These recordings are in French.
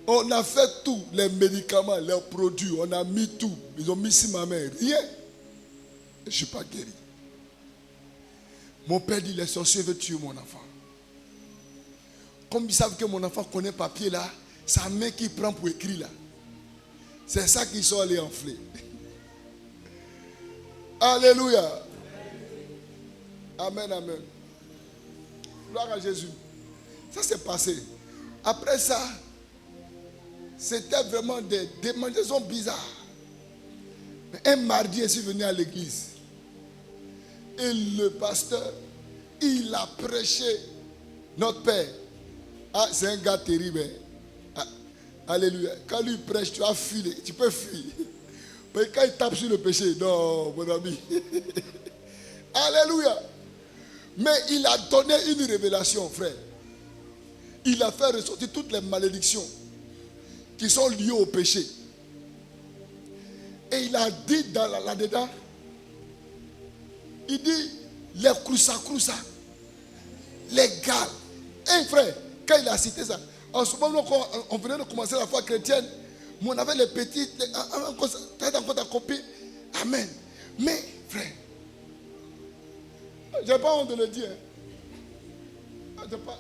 On a fait tout, les médicaments, les produits, on a mis tout. Ils ont mis sur ma main, rien. Je ne suis pas guéri. Mon père dit, les sorciers veulent tuer mon enfant. Comme ils savent que mon enfant connaît papier là, sa main qu'il prend pour écrire là. C'est ça qu'ils sont allés enfler. Alléluia. Amen, amen. Gloire à Jésus. Ça s'est passé. Après ça, c'était vraiment des démangeaisons bizarres. Un mardi, je suis venu à l'église. Et le pasteur, il a prêché notre Père. Ah, c'est un gars terrible. Ah, alléluia. Quand lui prêche, tu as fui, tu peux fuir. Mais quand il tape sur le péché, non, mon ami. Alléluia. Mais il a donné une révélation, frère. Il a fait ressortir toutes les malédictions qui sont liées au péché. Et il a dit là-dedans, il dit, les croussa, les gars. Hey frère, quand il a cité ça, en ce moment, quand on venait de commencer la foi chrétienne, on avait les petits, t'as encore ta copine. Amen. Mais, frère, j'ai pas honte de le dire.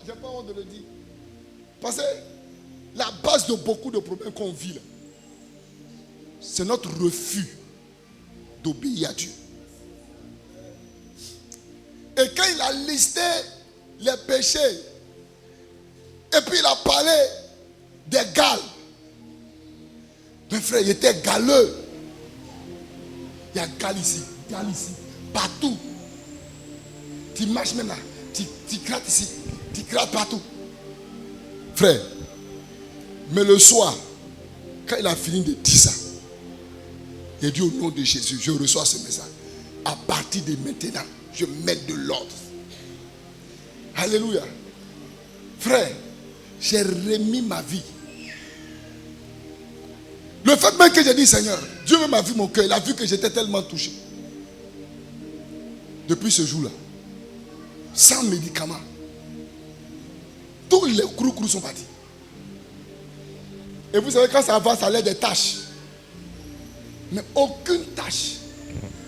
J'ai pas honte de le dire. Parce que la base de beaucoup de problèmes qu'on vit là, c'est notre refus d'obéir à Dieu. Et quand il a listé les péchés, et puis il a parlé des Galles. Mes frères, il était galeux. Il y a Galles ici, partout. Tu marches même là, tu grattes ici, tu grattes partout. Frère, mais le soir, quand il a fini de dire ça, il a dit au nom de Jésus, je reçois ce message. À partir de maintenant, je mets de l'ordre. Alléluia. Frère, j'ai remis ma vie. Le fait même que j'ai dit, Seigneur, Dieu m'a vu mon cœur. Il a vu que j'étais tellement touché. Depuis ce jour-là, sans médicaments, tous les crous sont partis. Et vous savez, quand ça va, ça a des taches. Mais aucune tache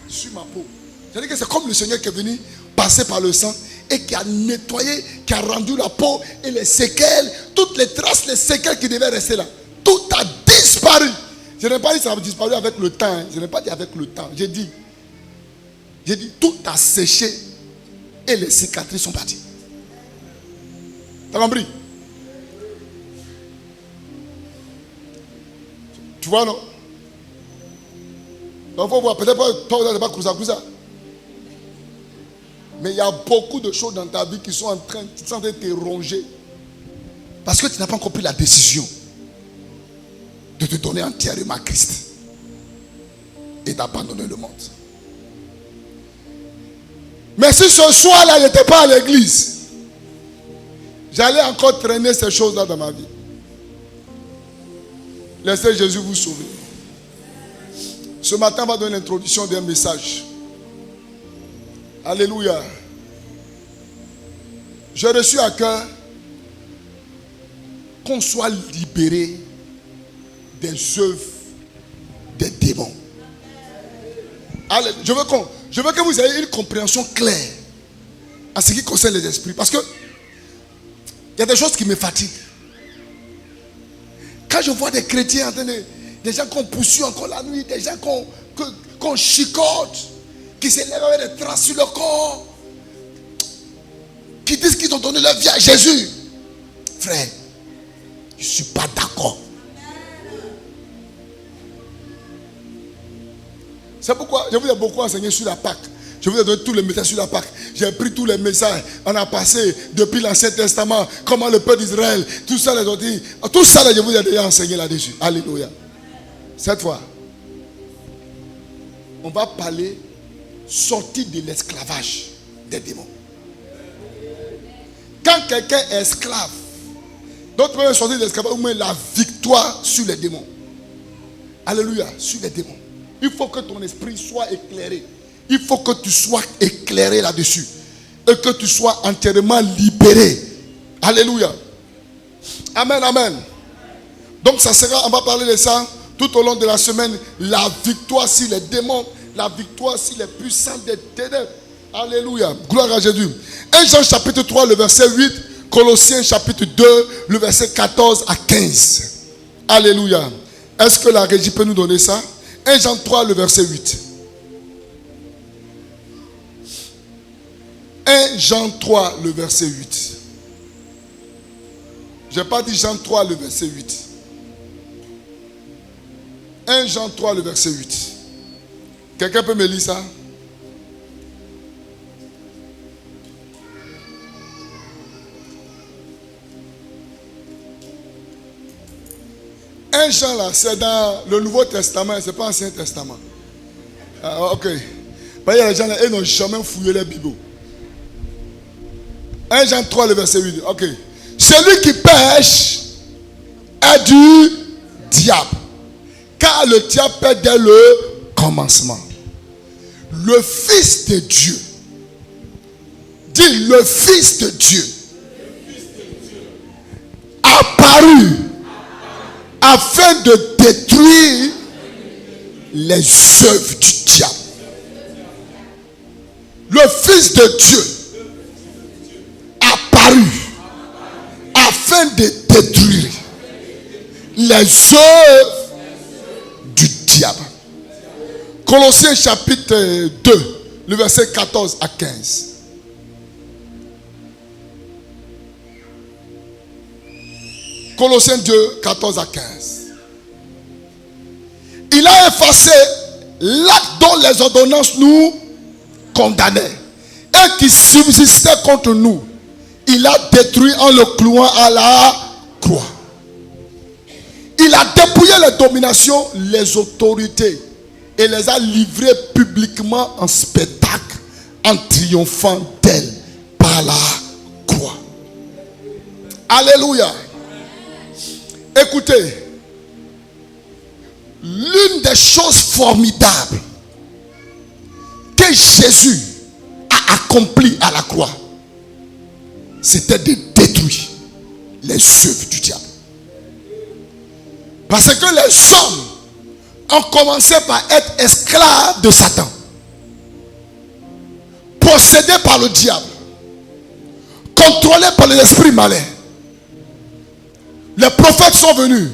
sur ma peau. C'est-à-dire que c'est comme le Seigneur qui est venu passer par le sang et qui a nettoyé, qui a rendu la peau et les séquelles, toutes les traces, les séquelles qui devaient rester là. Tout a disparu. Je n'ai pas dit que ça a disparu avec le temps. Je n'ai pas dit avec le temps. J'ai dit, tout a séché et les cicatrices sont parties. T'as compris? Tu vois, non? Donc, il faut voir. Peut-être pas, toi, vous n'avez pas cru ça. Mais il y a beaucoup de choses dans ta vie qui sont en train de te ronger. Parce que tu n'as pas encore pris la décision de te donner entièrement à Christ et d'abandonner le monde. Mais si ce soir-là, je n'étais pas à l'église, j'allais encore traîner ces choses-là dans ma vie. Laissez Jésus vous sauver. Ce matin, on va donner l'introduction d'un message. Alléluia. J'ai reçu à cœur qu'on soit libéré des œuvres des démons. Allez, je veux que vous ayez une compréhension claire en ce qui concerne les esprits. Parce que il y a des choses qui me fatiguent. Quand je vois des chrétiens, des gens qu'on poursuit encore la nuit, des gens qu'on chicote, qui s'élèvent avec des traces sur le corps, qui disent qu'ils ont donné leur vie à Jésus. Frère, je ne suis pas d'accord. C'est pourquoi je vous ai beaucoup enseigné sur la Pâque. Je vous ai donné tous les messages sur la Pâque. J'ai pris tous les messages. On a passé depuis l'Ancien Testament, comment le peuple d'Israël, tout ça, les autres, tout ça, je vous ai déjà enseigné là-dessus. Alléluia. Cette fois, on va parler sortir de l'esclavage des démons. Quand quelqu'un est esclave, d'autres peuvent sortir de l'esclavage ou même la victoire sur les démons. Alléluia, sur les démons. Il faut que ton esprit soit éclairé. Il faut que tu sois éclairé là-dessus. Et que tu sois entièrement libéré. Alléluia. Amen, amen. Donc ça sera, on va parler de ça tout au long de la semaine. La victoire sur les démons, la victoire sur les puissances des ténèbres. Alléluia. Gloire à Jésus. 1 Jean chapitre 3, le verset 8. Colossiens chapitre 2, le verset 14 à 15. Alléluia. Est-ce que la régie peut nous donner ça? 1 Jean 3, le verset 8. 1 Jean 3, le verset 8. Je n'ai pas dit Jean 3, le verset 8. 1 Jean 3, le verset 8. Quelqu'un peut me lire ça? Un Jean là, c'est dans le Nouveau Testament, c'est pas l'Ancien Testament. Ah, ok. Parce qu'il y a des gens là, ils n'ont jamais fouillé les Bibles. 1 Jean 3, le verset 8. Ok. Celui qui pêche est du diable. Car le diable pêche dès le commencement. Le Fils de Dieu. Dis le Fils de Dieu. Apparu afin de détruire les œuvres du diable. Le Fils de Dieu apparu afin de détruire les œuvres du diable. Colossiens chapitre 2, le verset 14 à 15. Colossiens 2, 14 à 15. Il a effacé l'acte dont les ordonnances nous condamnaient et qui subsistait contre nous. Il a détruit en le clouant à la croix. Il a dépouillé les dominations, les autorités et les a livrées publiquement en spectacle en triomphant d'elles par la croix. Alléluia. Écoutez, l'une des choses formidables que Jésus a accompli à la croix, c'était de détruire les œuvres du diable. Parce que les hommes ont commencé par être esclaves de Satan, possédés par le diable, contrôlés par l'esprit malin. Les prophètes sont venus.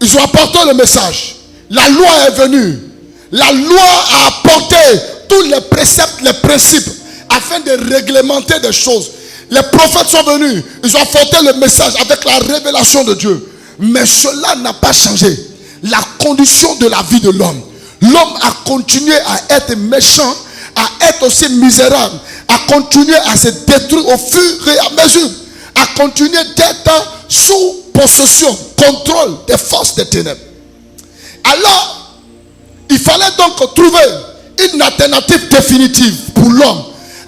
Ils ont apporté le message. La loi est venue. La loi a apporté tous les préceptes, les principes, afin de réglementer des choses. Les prophètes sont venus. Ils ont apporté le message avec la révélation de Dieu. Mais cela n'a pas changé la condition de la vie de l'homme. L'homme a continué à être méchant, à être aussi misérable, à continuer à se détruire au fur et à mesure, à continuer d'être sous possession, contrôle des forces des ténèbres. Alors, il fallait donc trouver une alternative définitive pour l'homme,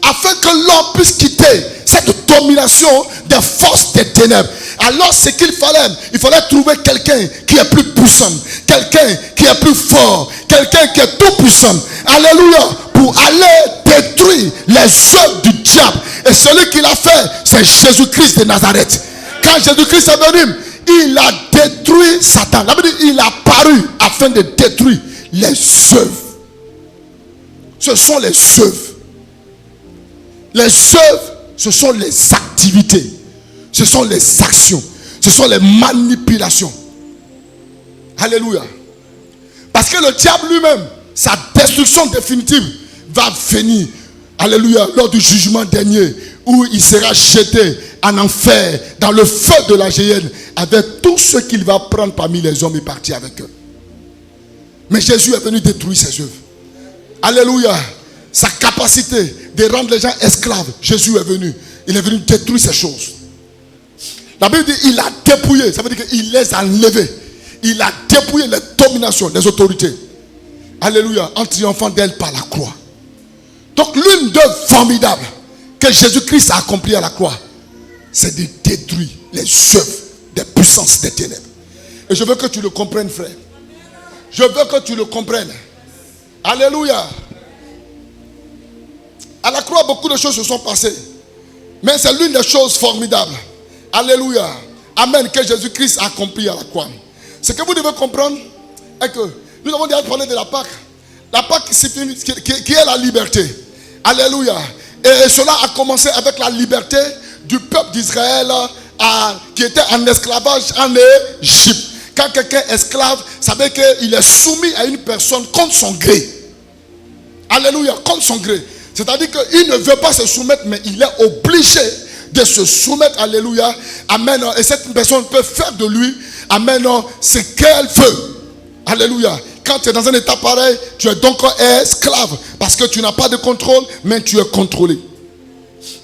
afin que l'homme puisse quitter cette domination des forces des ténèbres. Alors, ce qu'il fallait, il fallait trouver quelqu'un qui est plus puissant, quelqu'un qui est plus fort, quelqu'un qui est tout puissant. Alléluia. Pour aller détruire les œuvres du diable. Et celui qui l'a fait, c'est Jésus-Christ de Nazareth. Quand Jésus-Christ est venu, il a détruit Satan. Il a paru afin de détruire les œuvres. Ce sont les œuvres. Les œuvres, ce sont les activités. Ce sont les actions. Ce sont les manipulations. Alléluia. Parce que le diable lui-même, sa destruction définitive va venir. Alléluia. Lors du jugement dernier, où il sera jeté en enfer, dans le feu de la géhenne, avec tout ce qu'il va prendre parmi les hommes et partir avec eux. Mais Jésus est venu détruire ses œuvres. Alléluia. Sa capacité de rendre les gens esclaves, Jésus est venu. Il est venu détruire ces choses. La Bible dit il a dépouillé. Ça veut dire qu'il les a enlevés. Il a dépouillé les dominations, les autorités. Alléluia. En triomphant d'elles par la croix. Donc l'une d'œuvres formidables que Jésus-Christ a accompli à la croix, c'est de détruire les œuvres des puissances des ténèbres. Et je veux que tu le comprennes, frère. Je veux que tu le comprennes. Alléluia. À la croix, beaucoup de choses se sont passées. Mais c'est l'une des choses formidables. Alléluia. Amen. Que Jésus-Christ a accompli à la croix. Ce que vous devez comprendre est que nous avons déjà parlé de la Pâque. La Pâque qui est la liberté. Alléluia. Et cela a commencé avec la liberté du peuple d'Israël qui était en esclavage en Égypte. Quand quelqu'un est esclave, ça veut dire qu'il est soumis à une personne contre son gré. Alléluia, contre son gré. C'est-à-dire qu'il ne veut pas se soumettre, mais il est obligé de se soumettre. Alléluia. Amen. Et cette personne peut faire de lui, amen, ce qu'elle veut. Alléluia. Quand tu es dans un état pareil, tu es donc esclave. Parce que tu n'as pas de contrôle, mais tu es contrôlé.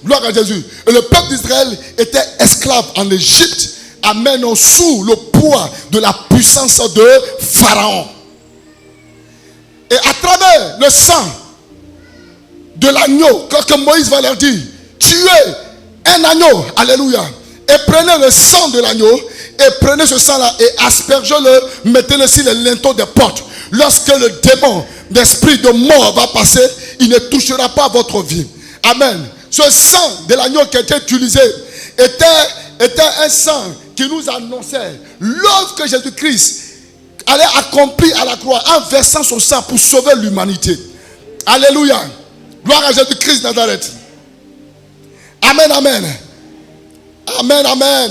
Gloire à Jésus. Et le peuple d'Israël était esclave en Égypte. Amen. Sous le poids de la puissance de Pharaon. Et à travers le sang de l'agneau, que Moïse va leur dire, tuez un agneau. Alléluia. Et prenez le sang de l'agneau. Et prenez ce sang-là et aspergez-le. Mettez-le sur les linteaux des portes. Lorsque le démon d'esprit de mort va passer, il ne touchera pas votre vie. Amen. Ce sang de l'agneau qui a été utilisé était un sang qui nous annonçait l'œuvre que Jésus-Christ allait accomplir à la croix en versant son sang pour sauver l'humanité. Alléluia. Gloire à Jésus-Christ de Nazareth. Amen, amen. Amen, amen.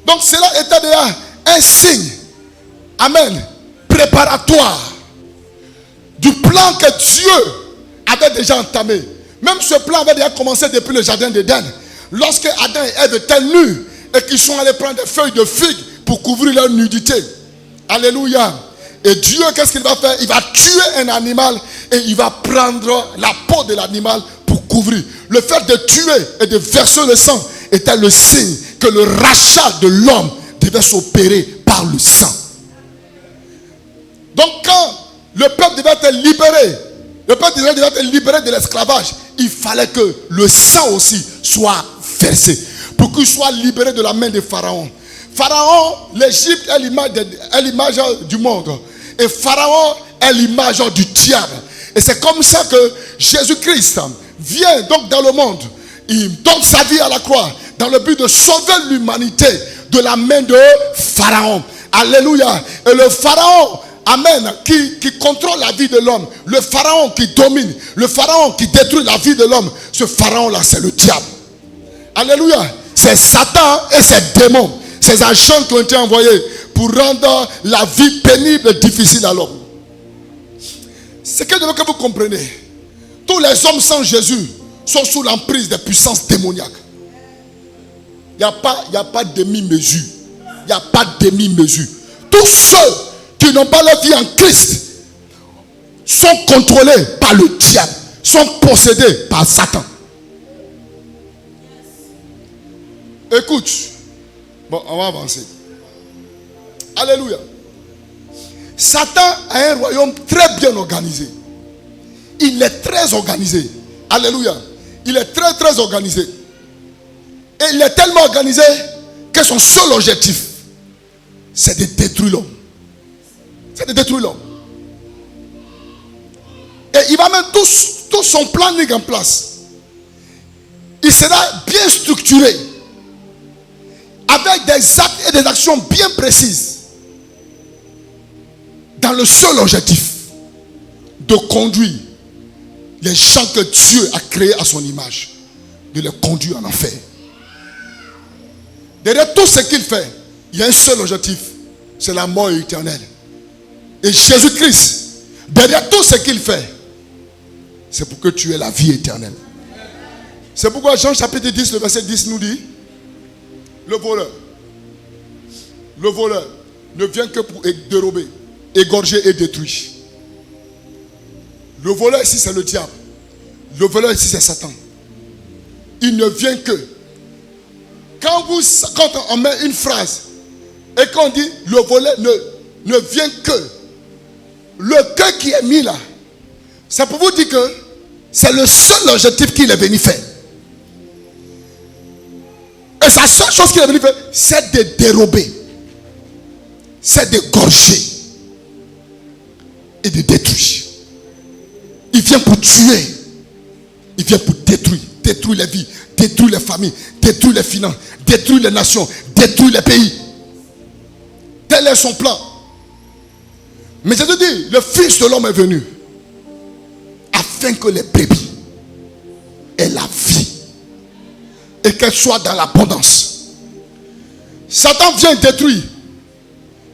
Donc cela était déjà un signe. Amen. Préparatoire du plan que Dieu avait déjà entamé. Même ce plan avait déjà commencé depuis le jardin d'Éden. Lorsque Adam et Ève étaient nus et qu'ils sont allés prendre des feuilles de figue pour couvrir leur nudité. Alléluia. Et Dieu, qu'est-ce qu'il va faire? Il va tuer un animal et il va prendre la peau de l'animal pour couvrir. Le fait de tuer et de verser le sang était le signe que le rachat de l'homme devait s'opérer par le sang. Donc quand le peuple devait être libéré, le peuple d'Israël devait être libéré de l'esclavage, il fallait que le sang aussi soit versé pour qu'il soit libéré de la main de Pharaon. Pharaon, l'Égypte est l'image du monde. Et Pharaon est l'image du diable. Et c'est comme ça que Jésus-Christ vient donc dans le monde. Il donne sa vie à la croix dans le but de sauver l'humanité de la main de Pharaon. Alléluia. Et le Pharaon, amen, qui contrôle la vie de l'homme, le Pharaon qui domine, le Pharaon qui détruit la vie de l'homme, ce Pharaon-là, c'est le diable. Alléluia. C'est Satan et ses démons, ces agents qui ont été envoyés pour rendre la vie pénible et difficile à l'homme. C'est que vous comprenez. Tous les hommes sans Jésus sont sous l'emprise des puissances démoniaques. Il n'y a pas de demi-mesure. Il n'y a pas de demi-mesure. Tous ceux qui n'ont pas la vie en Christ sont contrôlés par le diable, sont possédés par Satan. Écoute, bon, on va avancer. Alléluia. Satan a un royaume très bien organisé. Il est très organisé. Alléluia. Il est très très organisé. Et il est tellement organisé que son seul objectif, c'est de détruire l'homme. C'est de détruire l'homme. Et il va mettre tout son planning en place. Il sera bien structuré, avec des actes et des actions bien précises, dans le seul objectif de conduire les gens que Dieu a créés à son image, de les conduire en enfer. Derrière tout ce qu'il fait, il y a un seul objectif, c'est la mort éternelle. Et Jésus-Christ, derrière tout ce qu'il fait, c'est pour que tu aies la vie éternelle. C'est pourquoi Jean chapitre 10, le verset 10 nous dit, le voleur ne vient que pour dérober, égorger et détruire. Le voleur ici c'est le diable. Le voleur ici c'est Satan. Il ne vient que. Quand on met une phrase et qu'on dit le voleur ne vient que, le que qui est mis là, c'est pour vous dire que c'est le seul objectif qu'il est venu faire. Et sa seule chose qu'il est venu faire, c'est de dérober, c'est d'égorger et de détruire. Il vient pour tuer. Il vient pour détruire. Détruire les vies, détruire les familles, détruire les finances, détruire les nations, détruire les pays. Tel est son plan? Mais Jésus dit, le Fils de l'homme est venu afin que les brebis aient la vie et qu'elles soient dans l'abondance. Satan vient détruire.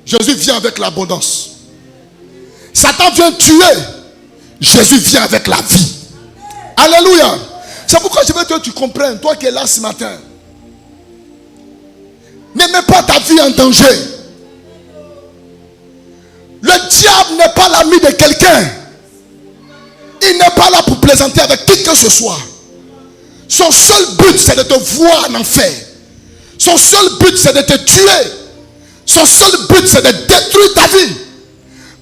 Jésus vient avec l'abondance. Satan vient tuer. Jésus vient avec la vie. Alléluia. C'est pourquoi je veux que tu comprennes, toi qui es là ce matin. Ne mets pas ta vie en danger. Le diable n'est pas l'ami de quelqu'un. Il n'est pas là pour plaisanter avec qui que ce soit. Son seul but, c'est de te voir en enfer. Son seul but, c'est de te tuer. Son seul but, c'est de détruire ta vie.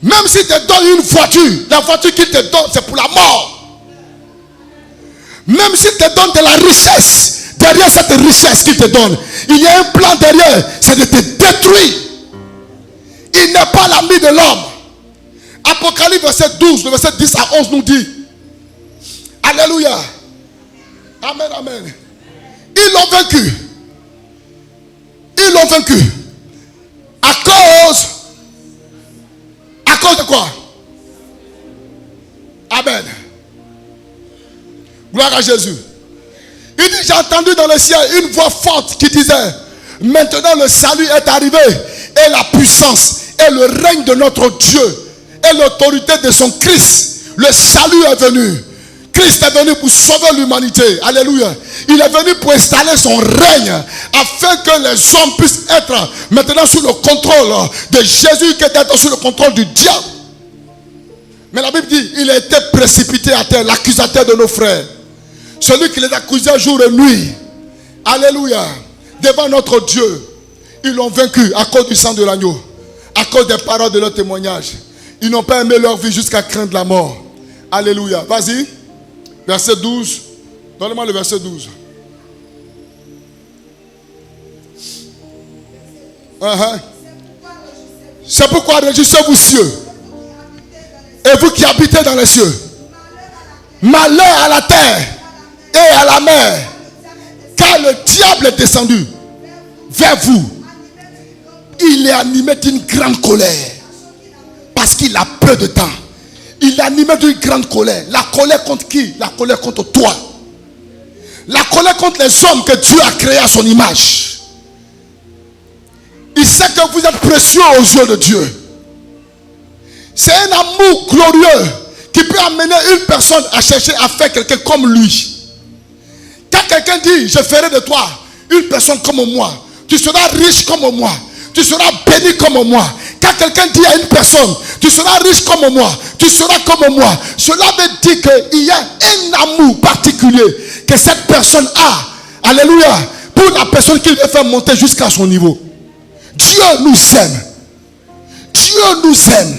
Même s'il te donne une voiture, la voiture qu'il te donne, c'est pour la mort. Même s'il te donne de la richesse, derrière cette richesse qu'il te donne, il y a un plan derrière, c'est de te détruire. Il n'est pas l'ami de l'homme. Apocalypse verset 12, le verset 10 à 11 nous dit, alléluia, amen, amen. Ils l'ont vaincu. Ils l'ont vaincu. À cause de quoi? Amen. Gloire à Jésus. Il dit, j'ai entendu dans le ciel une voix forte qui disait, maintenant le salut est arrivé, et la puissance et le règne de notre Dieu et l'autorité de son Christ. Le salut est venu. Christ est venu pour sauver l'humanité. Alléluia. Il est venu pour installer son règne afin que les hommes puissent être maintenant sous le contrôle de Jésus, qui est d'être sous le contrôle du diable. Mais la Bible dit, il a été précipité à terre, l'accusateur de nos frères. Celui qui les accusait jour et nuit. Alléluia. Devant notre Dieu. Ils l'ont vaincu à cause du sang de l'agneau. À cause des paroles de leur témoignage. Ils n'ont pas aimé leur vie jusqu'à craindre la mort. Alléluia. Vas-y. Verset 12. Donne-moi le verset 12. C'est pourquoi réjouissez-vous cieux. Et vous qui habitez dans les cieux. Malheur à la terre et à la mer. Car le diable est descendu vers vous. Il est animé d'une grande colère. Parce qu'il a peu de temps. Il est animé d'une grande colère. La colère contre qui? La colère contre toi. La colère contre les hommes que Dieu a créés à son image. Il sait que vous êtes précieux aux yeux de Dieu. C'est un amour glorieux qui peut amener une personne à chercher à faire quelqu'un comme lui. Quand quelqu'un dit, je ferai de toi une personne comme moi, tu seras riche comme moi, tu seras béni comme moi. Quand quelqu'un dit à une personne, tu seras riche comme moi, tu seras comme moi, cela veut dire qu'il y a un amour particulier que cette personne a. Alléluia. Pour la personne qu'il veut faire monter jusqu'à son niveau. Dieu nous aime. Dieu nous aime.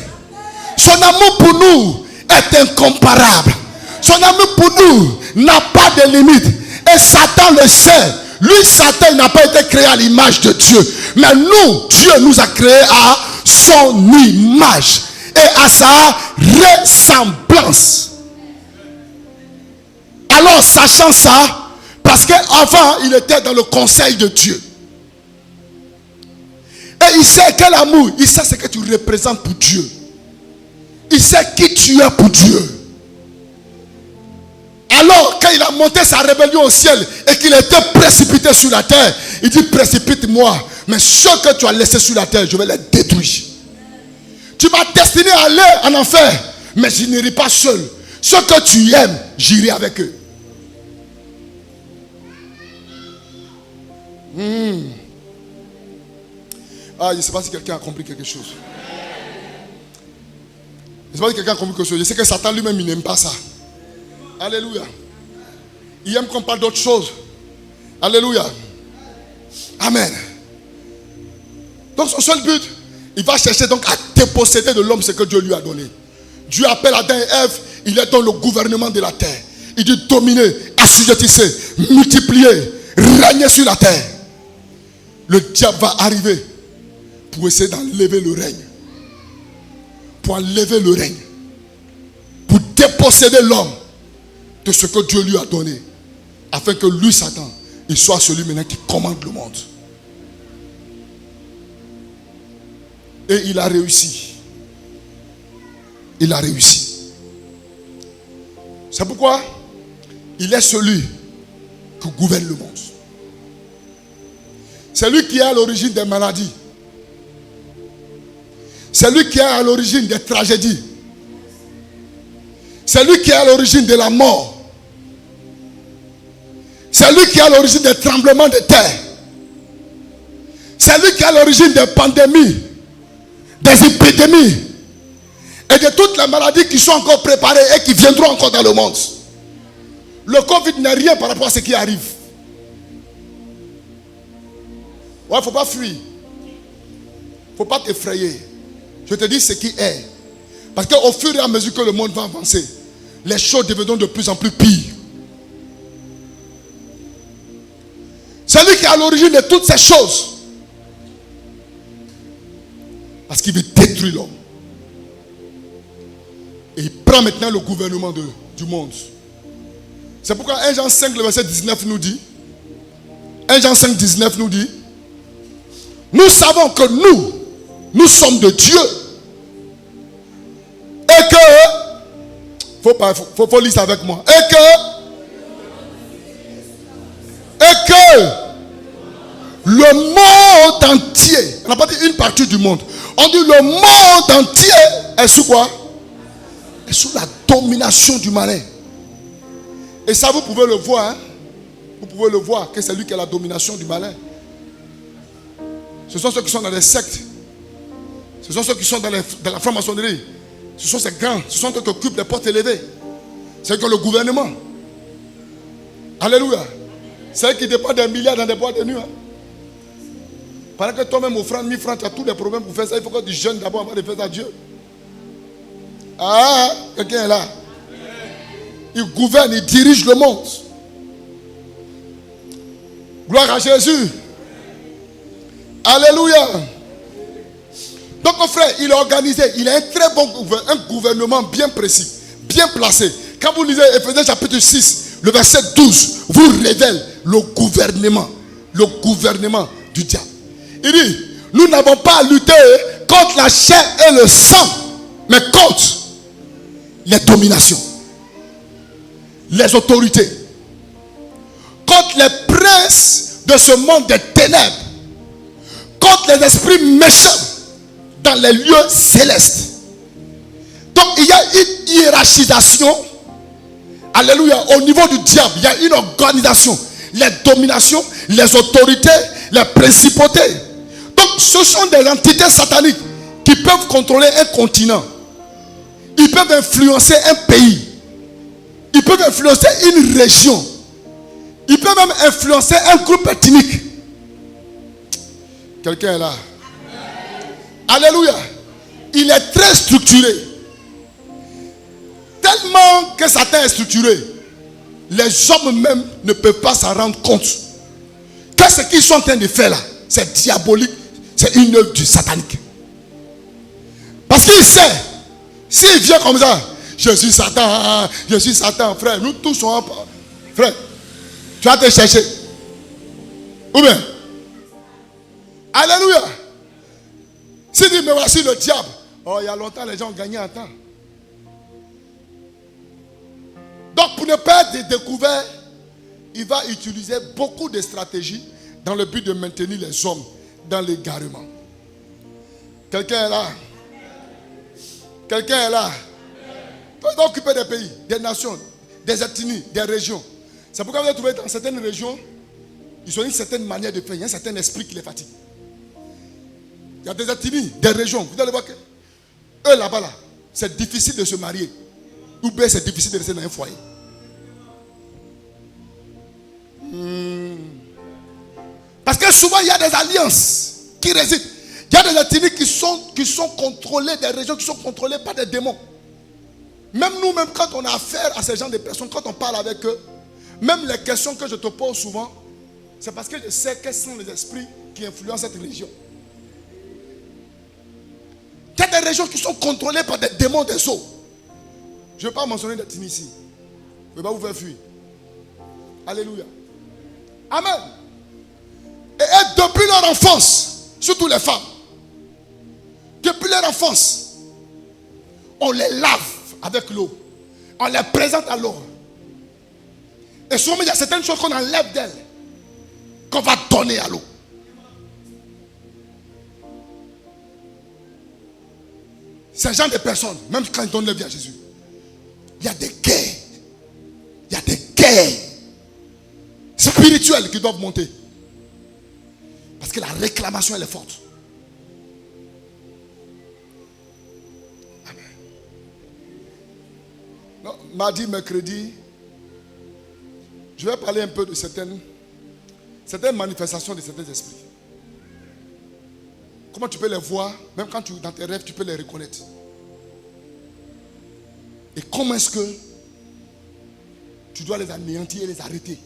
Son amour pour nous est incomparable. Son amour pour nous n'a pas de limite. Et Satan le sait. Lui, Satan, n'a pas été créé à l'image de Dieu. Mais nous, Dieu nous a créés à son image. Et à sa ressemblance. Alors, sachant ça, parce qu'avant, il était dans le conseil de Dieu. Et il sait quel amour. Il sait ce que tu représentes pour Dieu. Il sait qui tu es pour Dieu. Alors, quand il a monté sa rébellion au ciel et qu'il était précipité sur la terre, il dit, précipite-moi. Mais ceux que tu as laissés sur la terre, je vais les détruire. Tu m'as destiné à aller en enfer, mais je n'irai pas seul. Ceux que tu aimes, j'irai avec eux. Ah, je ne sais pas si quelqu'un a compris quelque chose. Je ne sais pas si quelqu'un a compris quelque chose. Je sais que Satan lui-même, il n'aime pas ça. Alléluia. Il aime qu'on parle d'autre chose. Alléluia. Amen. Donc son seul but, il va chercher donc à déposséder de l'homme ce que Dieu lui a donné. Dieu appelle Adam et Ève, il est dans le gouvernement de la terre. Il dit dominer, assujettissez, multiplier, régner sur la terre. Le diable va arriver pour essayer d'enlever le règne. Pour enlever le règne. Pour déposséder l'homme de ce que Dieu lui a donné. Afin que lui, Satan, il soit celui maintenant qui commande le monde. Et il a réussi. Il a réussi. C'est pourquoi il est celui qui gouverne le monde. C'est lui qui est à l'origine des maladies. C'est lui qui est à l'origine des tragédies. C'est lui qui est à l'origine de la mort. C'est lui qui est à l'origine des tremblements de terre. C'est lui qui est à l'origine des pandémies, des épidémies et de toutes les maladies qui sont encore préparées et qui viendront encore dans le monde. Le Covid n'est rien par rapport à ce qui arrive. Ouais, il ne faut pas fuir. Il ne faut pas t'effrayer. Je te dis ce qui est. Parce qu'au fur et à mesure que le monde va avancer, les choses deviendront de plus en plus pires. C'est lui qui est à l'origine de toutes ces choses. Parce qu'il veut détruire l'homme. Et il prend maintenant le gouvernement du monde. C'est pourquoi 1 Jean 5, le verset 19 nous dit, 1 Jean 5, 19 nous dit, nous savons que nous sommes de Dieu. Et que, faut lire ça avec moi. Et que le monde entier, on n'a pas dit une partie du monde, on dit le monde entier est sous quoi? Est sous la domination du malin. Et ça, vous pouvez le voir. Hein? Vous pouvez le voir que c'est lui qui a la domination du malin. Ce sont ceux qui sont dans les sectes. Ce sont ceux qui sont dans la franc-maçonnerie. Ce sont ces grands. Ce sont ceux qui occupent les portes élevées. C'est que le gouvernement. Alléluia. C'est eux qui dépendent des milliards dans des boîtes de nuit. Hein? Pendant que toi-même, offrande 1000 francs, tu as tous les problèmes pour faire ça. Il faut que tu jeûnes d'abord avant de faire ça à Dieu. Ah, quelqu'un est là. Il gouverne, il dirige le monde. Gloire à Jésus. Alléluia. Donc mon frère, il est organisé. Il a un très bon gouvernement bien précis, bien placé. Quand vous lisez Éphésiens chapitre 6, le verset 12, vous révèle le gouvernement du diable. Il dit, nous n'avons pas à lutter contre la chair et le sang, mais contre les dominations, les autorités, contre les princes de ce monde des ténèbres, contre les esprits méchants dans les lieux célestes. Donc il y a une hiérarchisation, alléluia, au niveau du diable. Il y a une organisation, les dominations, les autorités, les principautés. Donc ce sont des entités sataniques qui peuvent contrôler un continent. Ils peuvent influencer un pays. Ils peuvent influencer une région. Ils peuvent même influencer un groupe ethnique. Quelqu'un est là. Alléluia. Il est très structuré. Tellement que Satan est structuré, les hommes même ne peuvent pas s'en rendre compte que ce qu'ils sont en train de faire là, c'est diabolique, c'est une œuvre du satanique. Parce qu'il sait, s'il vient comme ça, je suis Satan, frère, nous tous sommes, frère, tu vas te chercher. Ou bien, alléluia. S'il dit, mais voici le diable. Oh, il y a longtemps, les gens ont gagné un temps. Donc, pour ne pas être découvert, il va utiliser beaucoup de stratégies dans le but de maintenir les hommes dans l'égarement. Quelqu'un est là? Quelqu'un est là? Il va occuper des pays, des nations, des ethnies, des régions. C'est pourquoi vous allez trouver dans certaines régions, ils ont une certaine manière de faire, il y a un certain esprit qui les fatigue. Il y a des ethnies, des régions. Vous allez voir que eux là-bas, là, c'est difficile de se marier. Ou bien c'est difficile de rester dans un foyer. Parce que souvent il y a des alliances qui résident. Il y a des ethnies qui sont contrôlées, des régions qui sont contrôlées par des démons. Même nous-mêmes, quand on a affaire à ces gens de personnes, quand on parle avec eux, même les questions que je te pose souvent, c'est parce que je sais quels sont les esprits qui influencent cette région. Il y a des régions qui sont contrôlées par des démons des eaux. Je ne vais pas mentionner d'ethnie ici. Je ne vais pas vous faire fuir. Alléluia. Amen. Et depuis leur enfance, surtout les femmes, depuis leur enfance, on les lave avec l'eau. On les présente à l'eau. Et souvent, il y a certaines choses qu'on enlève d'elles, qu'on va donner à l'eau. Ces genre de personnes, même quand ils donnent leur vie à Jésus, il y a des guerres. Il y a des guerres spirituelles qui doivent monter. Parce que la réclamation, elle est forte. Amen. Non, mardi, mercredi, je vais parler un peu de certaines manifestations de certains esprits. Comment tu peux les voir, même quand dans tes rêves, tu peux les reconnaître. Et comment est-ce que tu dois les anéantir et les arrêter.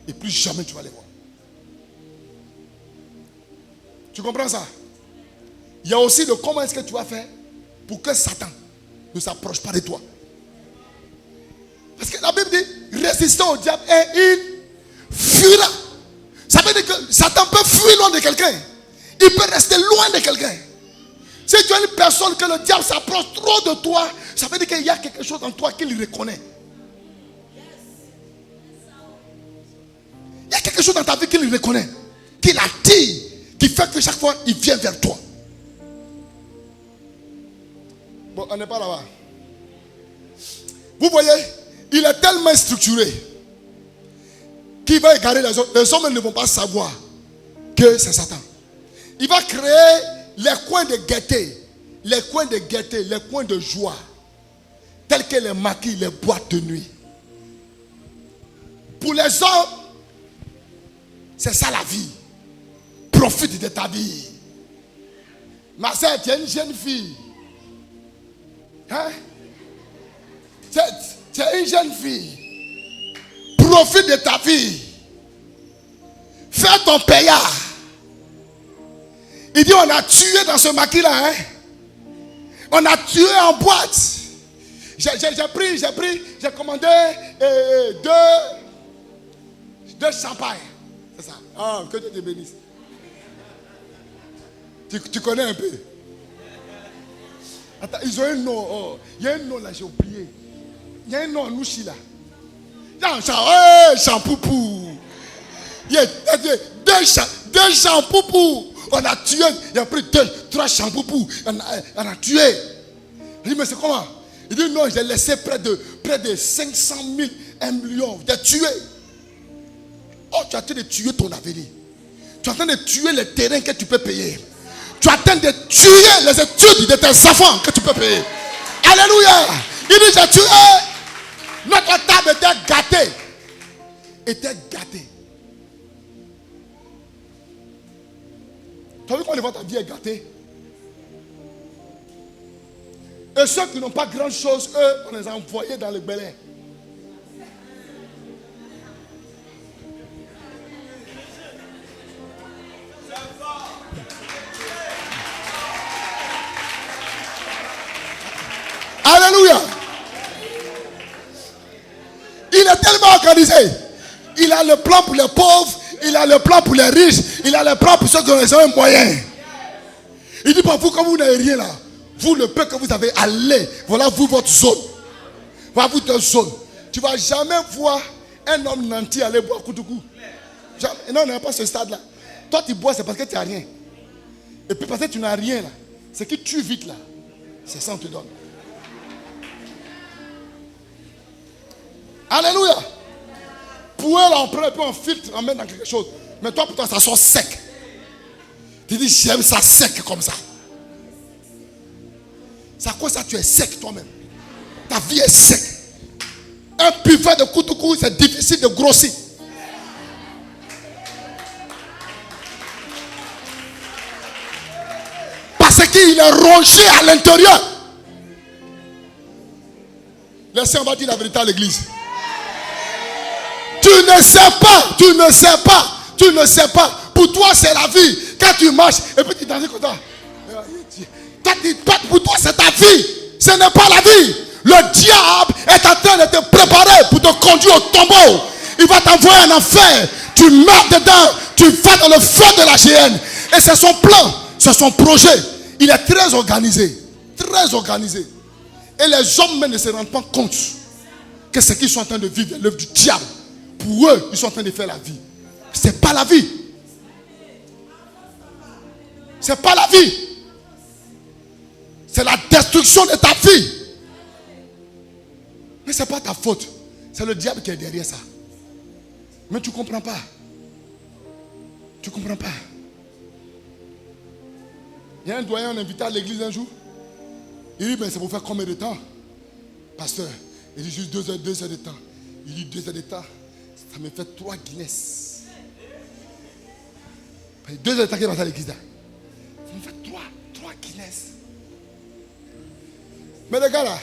Et plus jamais tu vas les voir. Tu comprends ça? Il y a aussi le comment est-ce que tu vas faire pour que Satan ne s'approche pas de toi. Parce que la Bible dit, résister au diable et il fuira. Ça veut dire que Satan peut fuir loin de quelqu'un. Il peut rester loin de quelqu'un. Si tu as une personne que le diable s'approche trop de toi, ça veut dire qu'il y a quelque chose en toi qu'il reconnaît. Il y a quelque chose dans ta vie qu'il reconnaît, qu'il attire, qui fait que chaque fois il vient vers toi. Bon, on n'est pas là-bas. Vous voyez, il est tellement structuré qu'il va égarer les autres. Les hommes ne vont pas savoir que c'est Satan. Il va créer les coins de gaieté, les coins de gaieté, les coins de joie, tels que les maquis, les boîtes de nuit. Pour les hommes, c'est ça la vie. Profite de ta vie. Ma soeur, tu es une jeune fille. Hein? Tu es une jeune fille. Profite de ta vie. Fais ton payard. Il dit, on a tué dans ce maquis-là. Hein? On a tué en boîte. J'ai commandé deux champagnes. C'est ça. Ah, que Dieu te bénisse. Tu connais un peu. Attends, ils ont un nom. Oh. Il y a un nom là, j'ai oublié. Il y a un nom en Nouchi là. Il y a un champoupou. Il y a deux champoupou. On a tué. Il a pris 3 champoupou. On a tué. Il dit, mais c'est comment? Il dit, non, j'ai laissé près de 500 000, 1 million. J'ai tué. Oh, tu es en train de tuer ton avenir. Tu es en train de tuer les terrains que tu peux payer. Tu es en train de tuer les études de tes enfants que tu peux payer. Alléluia. Il dit, j'ai tué. Notre table était gâtée. Tu as vu comment ta vie est gâtée? Et ceux qui n'ont pas grand chose, eux, on les a envoyés dans le Bel Air. Alléluia. Il est tellement organisé. Il a le plan pour les pauvres. Il a le plan pour les riches. Il a le plan pour ceux qui ont un moyen. Il dit, pour vous, comme vous n'avez rien là, vous, le peu que vous avez, allez. Voilà vous, votre zone. Voilà vous, votre zone. Tu ne vas jamais voir un homme nanti aller boire Koutoukou. Non, on n'a pas ce stade-là. Toi, tu bois, c'est parce que tu n'as rien. Et puis parce que tu n'as rien là. Ce qui tue vite là, c'est ça qu'on te donne. Alléluia. Pour elle, on prend un peu, on filtre, on met dans quelque chose. Mais toi, pour toi, ça sort sec. Tu dis, j'aime ça sec comme ça. C'est à quoi ça, tu es sec toi-même. Ta vie est sec. Un buffet de Koutoukou, c'est difficile de grossir. Parce qu'il est rongé à l'intérieur. Laissez, on va dire la vérité à l'église. Tu ne sais pas. Pour toi, c'est la vie. Quand tu marches, et puis tu danses comme ça. Pour toi, c'est ta vie. Ce n'est pas la vie. Le diable est en train de te préparer pour te conduire au tombeau. Il va t'envoyer en enfer. Tu meurs dedans. Tu vas dans le feu de la géhenne. Et c'est son plan, c'est son projet. Il est très organisé. Très organisé. Et les hommes même ne se rendent pas compte que ce qu'ils sont en train de vivre est l'œuvre du diable. Pour eux, ils sont en train de faire la vie. C'est pas la vie. C'est pas la vie. C'est la destruction de ta vie. Mais c'est pas ta faute. C'est le diable qui est derrière ça. Mais tu comprends pas. Tu comprends pas. Il y a un doyen, on invité à l'église un jour. Il dit, mais c'est pour faire combien de temps? Pasteur, il dit juste 2 heures de temps. Il dit 2 heures de temps. Ça me fait 3 Guinness. 2 heures de temps qu'il va à l'église là. Ça me fait 3 Guinness. Mais le gars là,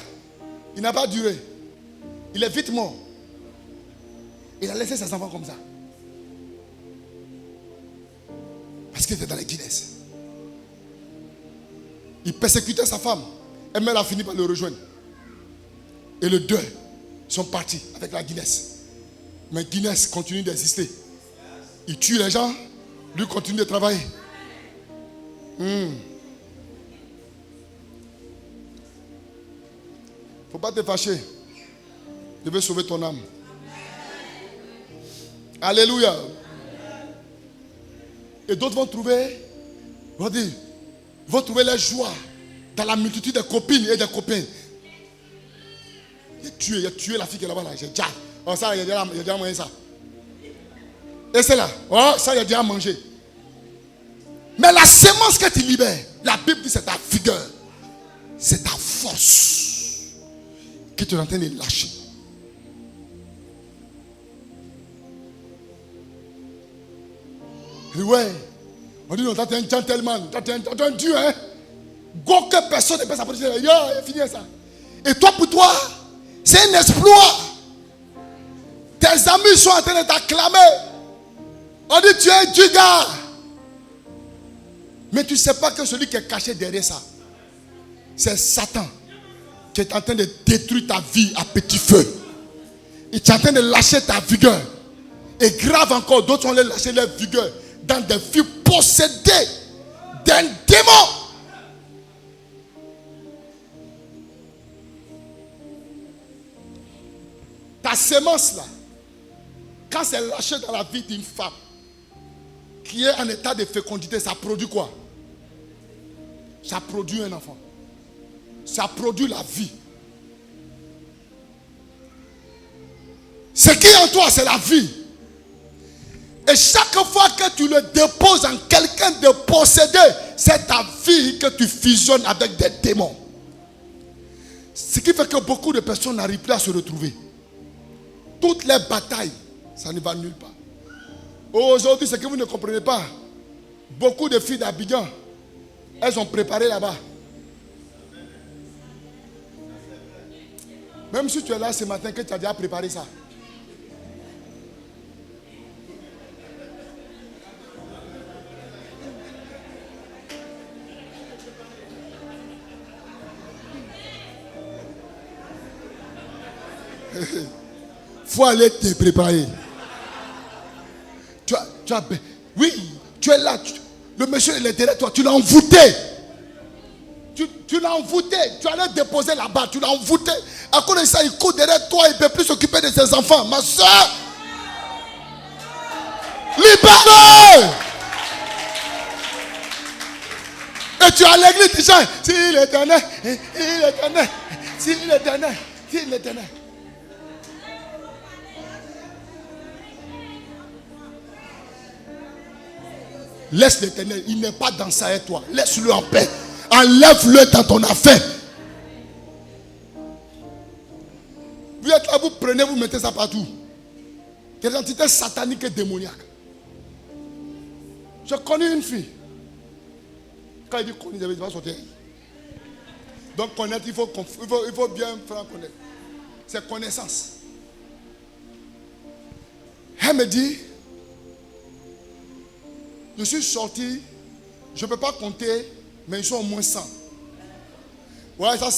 il n'a pas duré. Il est vite mort. Il a laissé ses enfants comme ça. Parce qu'il était dans les Guinness. Il persécutait sa femme. Elle a fini par le rejoindre. Et les deux sont partis avec la Guinness. Mais Guinness continue d'exister. Il tue les gens, lui continue de travailler. Faut pas te fâcher. Je veux sauver ton âme. Alléluia. Et d'autres vont trouver la joie dans la multitude des copines et des copains. Il a tué la fille qui est là-bas. J'ai déjà. Oh, ça, il a déjà mangé ça. Et c'est là. Oh, ça, il a déjà mangé. Mais la sémence que tu libères, la Bible dit c'est ta vigueur. C'est ta force que tu es en train de lâcher. Et ouais. On dit non, toi tu es un gentleman. Toi tu es un dieu, hein. Aucune personne ne peut s'approcher. Il a fini ça. Et toi, pour toi, c'est un exploit. Tes amis sont en train de t'acclamer. On dit tu es un dieu gars. Mais tu ne sais pas que celui qui est caché derrière ça, c'est Satan qui est en train de détruire ta vie à petit feu. Il est en train de lâcher ta vigueur. Et grave encore, d'autres ont lâché leur vigueur dans des vies possédées d'un démon. Ta sémence là, quand c'est lâché dans la vie d'une femme qui est en état de fécondité, ça produit quoi? Ça produit un enfant. Ça produit la vie. Ce qui est en toi, c'est la vie. Et chaque fois que tu le déposes en quelqu'un de possédé, c'est ta vie que tu fusionnes avec des démons. Ce qui fait que beaucoup de personnes n'arrivent plus à se retrouver. Toutes les batailles, ça ne va nulle part. Aujourd'hui, ce que vous ne comprenez pas, beaucoup de filles d'Abidjan, elles ont préparé là-bas. Même si tu es là ce matin, que tu as déjà préparé ça. Faut aller te préparer. Oui, tu es là. Le monsieur il est derrière toi. Tu l'as envoûté. Tu l'as envoûté. Tu allais déposer là-bas. Tu l'as envoûté. À cause de ça, il court derrière toi. Il ne peut plus s'occuper de ses enfants. Ma soeur, libère-le. Et tu es à l'église, tu chantes. S'il est éternel, il est éternel. S'il est éternel, s'il est éternel. Laisse l'Éternel, il n'est pas dans ça et toi. Laisse-le en paix. Enlève-le dans ton affaire. Vous êtes là, vous prenez, vous mettez ça partout. Quelle entité satanique et démoniaque. Je connais une fille. Quand il dit connaître, il va sortir. Donc connaître, il faut bien faire connaître. C'est connaissance. Elle me dit, je suis sorti, je ne peux pas compter, mais ils sont au moins 100. Ouais, ça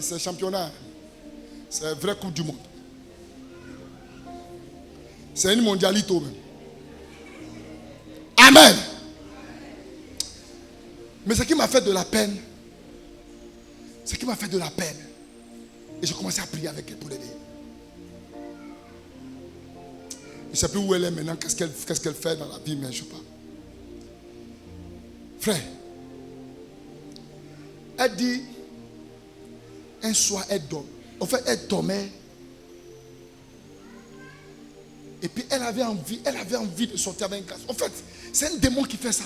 c'est championnat. C'est une vraie coupe du monde. C'est une mondialité même. Amen. Mais ce qui m'a fait de la peine, et j'ai commencé à prier avec elle pour l'aider. Je ne sais plus où elle est maintenant, qu'est-ce qu'elle fait dans la vie, mais je ne sais pas. Frère, elle dit, un soir elle dort. En fait, elle dormait. Et puis elle avait envie de sortir avec un gars. En fait, c'est un démon qui fait ça.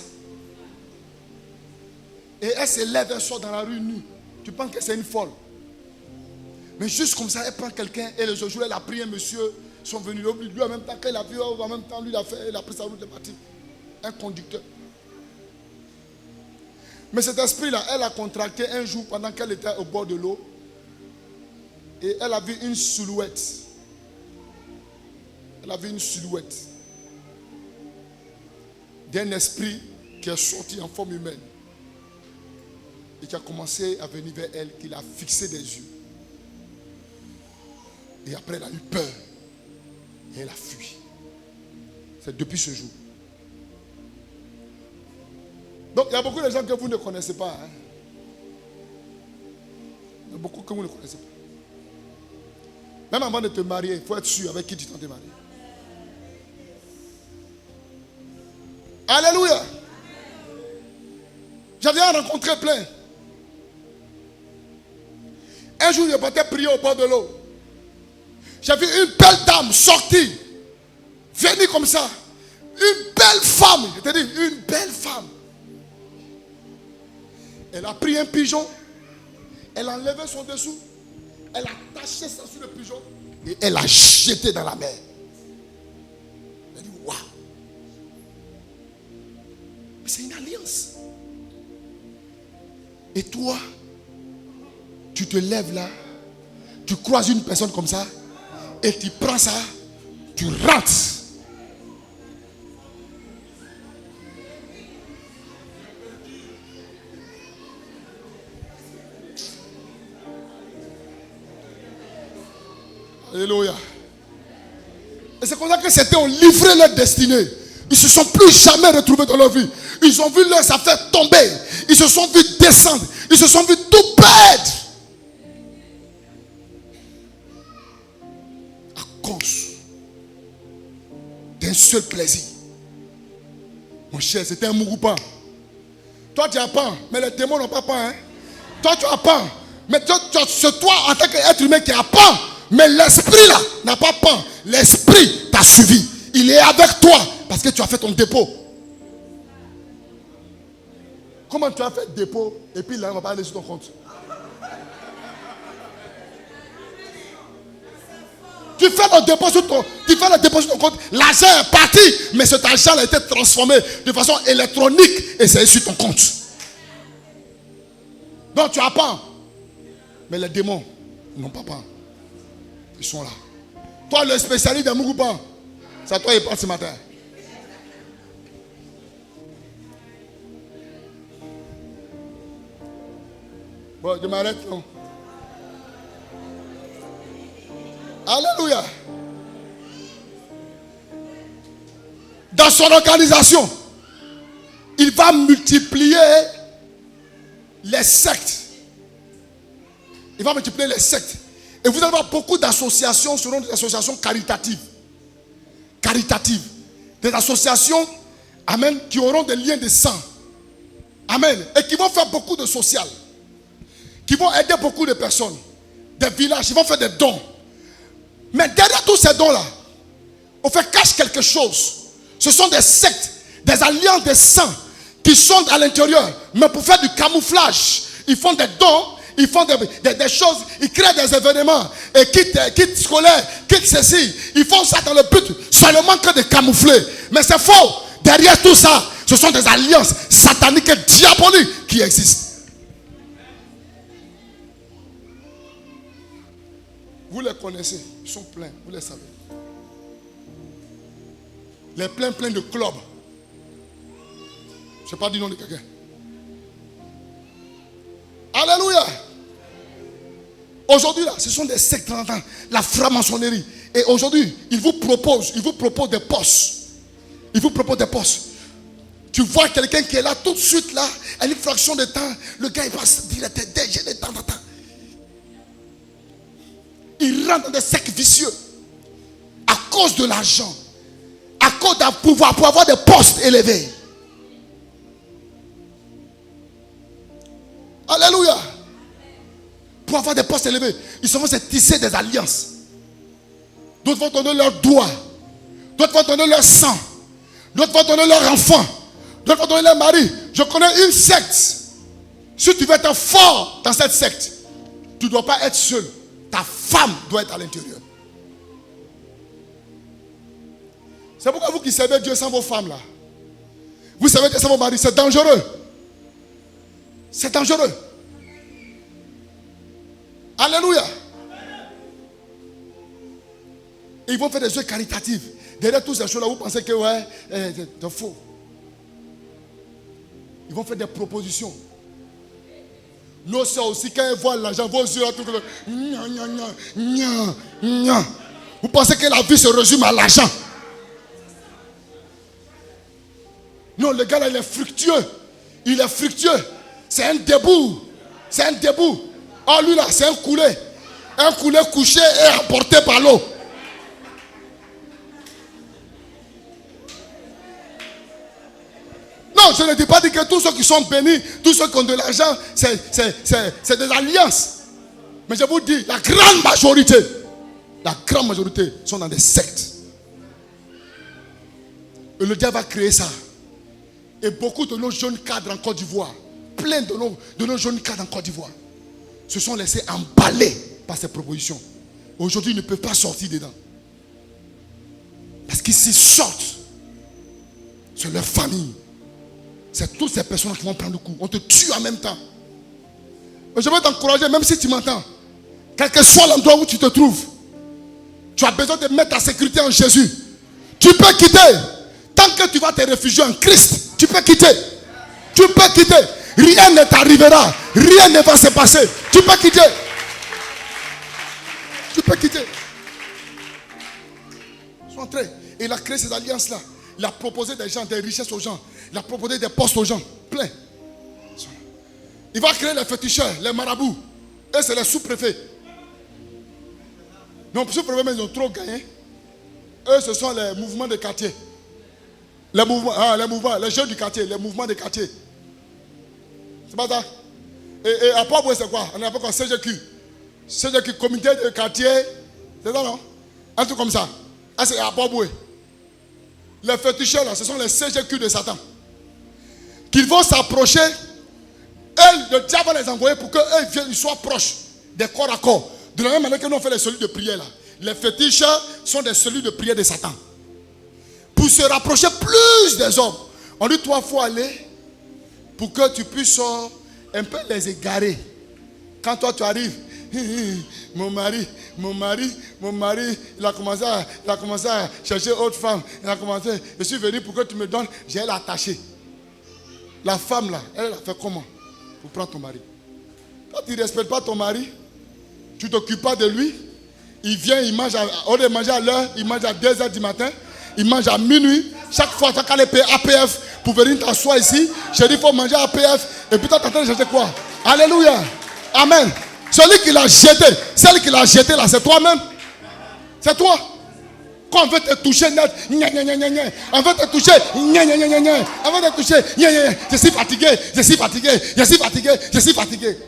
Et elle se lève, elle sort dans la rue nue. Tu penses que c'est une folle. Mais juste comme ça, elle prend quelqu'un et le jour, elle a pris un monsieur, ils sont venus, lui en même temps qu'elle a vu, en même temps, lui il a pris sa route de parti. Un conducteur. Mais cet esprit-là, elle a contracté un jour pendant qu'elle était au bord de l'eau. Et elle a vu une silhouette. Elle a vu une silhouette d'un esprit qui est sorti en forme humaine. Et qui a commencé à venir vers elle, qui l'a fixé des yeux. Et après, elle a eu peur. Et elle a fui. C'est depuis ce jour. Donc, il y a beaucoup de gens que vous ne connaissez pas. Hein? Il y a beaucoup que vous ne connaissez pas. Même avant de te marier, il faut être sûr avec qui tu t'es marié. Alléluia. J'avais rencontré plein. Un jour, je partais prier au bord de l'eau. J'ai vu une belle dame sortir, venir comme ça. Une belle femme. Je te dis, une belle femme. Elle a pris un pigeon. Elle a enlevé son dessous. Elle a taché ça sur le pigeon. Et elle l'a jeté dans la mer. Elle a dit, waouh. Mais c'est une alliance. Et toi, tu te lèves là, tu croises une personne comme ça, et tu prends ça, tu rentres. Alléluia. Et c'est comme ça que certains ont livré leur destinée. Ils ne se sont plus jamais retrouvés dans leur vie. Ils ont vu leurs affaires tomber. Ils se sont vus descendre. Ils se sont vus tout perdre. À cause d'un seul plaisir. Mon cher, c'était un mougoupan. Toi, tu as peur, mais les démons n'ont pas peur. Hein? Toi, tu as peur. Mais c'est toi, en tant qu'être humain, qui a peur. Mais l'esprit là n'a pas peur. L'esprit t'a suivi. Il est avec toi parce que tu as fait ton dépôt. Comment tu as fait le dépôt et puis là, on va pas aller sur ton compte? Tu fais le dépôt sur ton compte. L'argent est parti, mais cet argent a été transformé de façon électronique et c'est sur ton compte. Donc tu as peur. Mais les démons n'ont pas peur. Ils sont là. Toi, le spécialiste de Mougoupan, c'est à toi qui parle ce matin. Bon, je m'arrête. Non? Alléluia. Dans son organisation, il va multiplier les sectes. Il va multiplier les sectes. Et vous allez voir beaucoup d'associations seront des associations caritatives. Caritatives. Des associations, amen, qui auront des liens de sang. Amen. Et qui vont faire beaucoup de social. Qui vont aider beaucoup de personnes. Des villages, ils vont faire des dons. Mais derrière tous ces dons-là, on fait cache quelque chose. Ce sont des sectes, des alliances de sang qui sont à l'intérieur. Mais pour faire du camouflage, ils font des dons. Ils font des choses, ils créent des événements, et quitte scolaire, quitte ceci. Ils font ça dans le but seulement que de camoufler. Mais c'est faux. Derrière tout ça, ce sont des alliances sataniques et diaboliques qui existent. Vous les connaissez, ils sont pleins, vous les savez. Les pleins de clubs. Je ne sais pas du nom de quelqu'un. Alléluia. Aujourd'hui, là, ce sont des sectes, la franc-maçonnerie. Et aujourd'hui, ils vous proposent des postes. Ils vous proposent des postes. Tu vois quelqu'un qui est là tout de suite là, à une fraction de temps, le gars il passe direct, j'ai des temps. Il rentre dans des cercles vicieux à cause de l'argent, à cause d'un pouvoir, pour avoir des postes élevés. Alléluia. Pour avoir des postes élevés, ils se vont se tisser des alliances. D'autres vont donner leurs doigts, d'autres vont donner leur sang, d'autres vont donner leurs enfants, d'autres vont donner leur mari. Je connais une secte. Si tu veux être fort dans cette secte, tu ne dois pas être seul. Ta femme doit être à l'intérieur. C'est pourquoi vous qui servez Dieu sans vos femmes là, vous servez Dieu sans vos maris, c'est dangereux. C'est dangereux. Alléluia. Et ils vont faire des œuvres caritatives. Derrière toutes ces choses là, vous pensez que ouais, c'est faux. Ils vont faire des propositions. Nos soeurs aussi, quand elles voient l'argent, vos yeux, vous pensez que la vie se résume à l'argent. Non, le gars là, il est fructueux. Il est fructueux. C'est un debout. C'est un debout. Oh, lui là, c'est un coulé. Un coulé couché et emporté par l'eau. Non, je ne dis pas que tous ceux qui sont bénis, tous ceux qui ont de l'argent, c'est des alliances. Mais je vous dis, la grande majorité sont dans des sectes. Et le diable va créer ça. Et beaucoup de nos jeunes cadres en Côte d'Ivoire, plein de nos jeunes cadres en Côte d'Ivoire, se sont laissés emballer par ces propositions. Aujourd'hui, ils ne peuvent pas sortir dedans. Parce qu'ils s'y sortent. C'est leur famille. C'est toutes ces personnes qui vont prendre le coup. On te tue en même temps. Mais je veux t'encourager, même si tu m'entends. Quel que soit l'endroit où tu te trouves, tu as besoin de mettre ta sécurité en Jésus. Tu peux quitter. Tant que tu vas te réfugier en Christ, tu peux quitter. Tu peux quitter. Rien ne t'arrivera. Rien ne va se passer. Tu peux quitter. Tu peux quitter. Ils sont entrés. Et il a créé ces alliances-là. Il a proposé des gens, des richesses aux gens. Il a proposé des postes aux gens. Plein. Il va créer les féticheurs, les marabouts. Eux, c'est les sous-préfets. Non, sous-préfets, mais ils ont trop gagné. Eux, ce sont les mouvements de quartier. Les mouvements, les jeunes du quartier, les mouvements de quartier. C'est pas ça? Et à Port-Boué, c'est quoi? On appelle quoi? CGQ. CGQ, comité de quartier. C'est ça, non? Un truc comme ça. Ah, c'est à Port-Boué. Les féticheurs, là, ce sont les CGQ de Satan. Qu'ils vont s'approcher. Le diable va les envoyer pour qu'eux ils soient proches des corps à corps. De la même manière que nous on fait les cellules de prière là. Les féticheurs sont des cellules de prière de Satan. Pour se rapprocher plus des hommes. On dit toi, il faut aller pour que tu puisses un peu les égarer. Quand toi tu arrives, mon mari, il a commencé à chercher autre femme. Il a commencé, je suis venu pour que tu me donnes, j'ai l'attaché. La femme là, elle a fait comment pour prendre ton mari? Quand tu ne respectes pas ton mari, tu ne t'occupes pas de lui, il vient, il mange, au lieu de manger à l'heure, il mange à 2h du matin, il mange à minuit. Chaque fois, quand elle paye APF pour venir t'asseoir ici, je dis il faut manger APF. Et puis toi, tu es en train de chercher quoi? Alléluia. Amen. Celui qui l'a jeté, celle qui l'a jeté là, c'est toi-même. C'est toi. Quand on veut te toucher net, on veut te toucher, on veut te toucher, je suis fatigué.